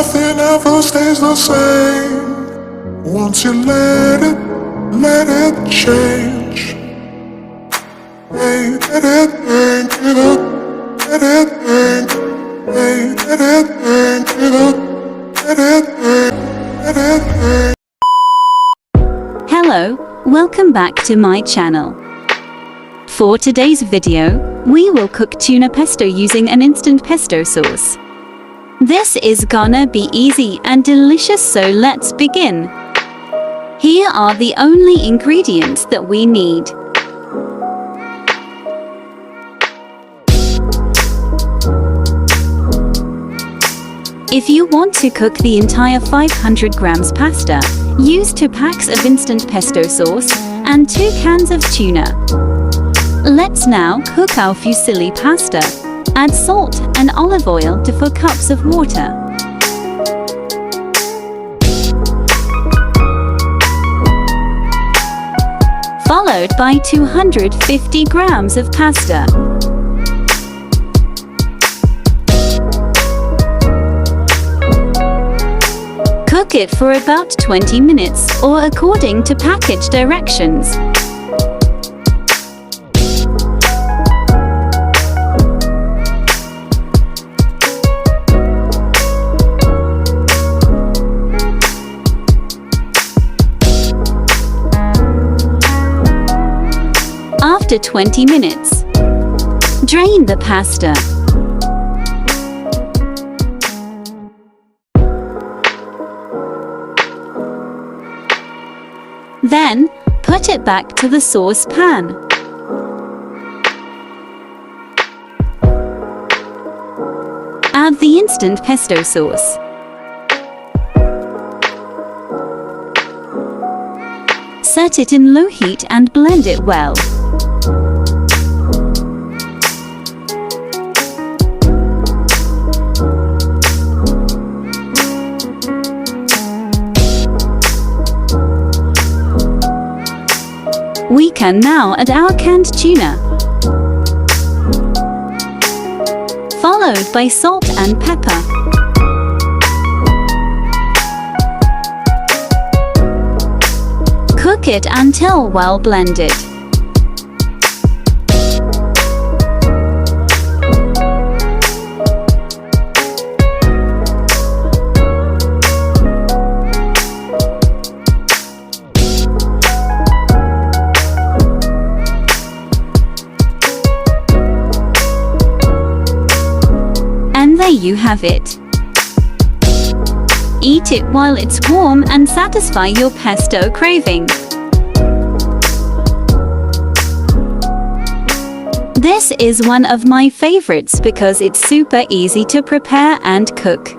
nothing ever stays the same. Once you let it change. Hey, let it think, let it think. Hey, let it think, let it think, let it think. Hello, welcome back to my channel. For today's video, we will cook tuna pesto using an instant pesto sauce. This is gonna be easy and delicious, so let's begin. Here are the only ingredients that we need. If you want to cook the entire 500 grams pasta, use 2 packs of instant pesto sauce and 2 cans of tuna. Let's now cook our fusilli pasta. Add salt and olive oil to 4 cups of water. Followed by 250 grams of pasta. Cook it for about 20 minutes or according to package directions. After 20 minutes, drain the pasta. Then, put it back to the saucepan. Add the instant pesto sauce. Set it in low heat and blend it well. We can now add our canned tuna, followed by salt and pepper. Cook it until well blended. And there you have it. Eat it while it's warm and satisfy your pesto craving. This is one of my favorites because it's super easy to prepare and cook.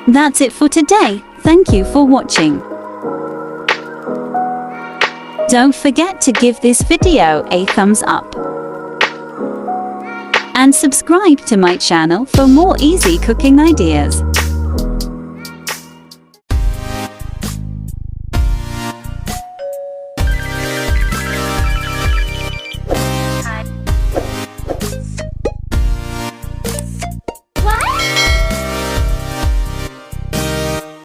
That's it for today. Thank you for watching. Don't forget to give this video a thumbs up. And subscribe to my channel for more easy cooking ideas.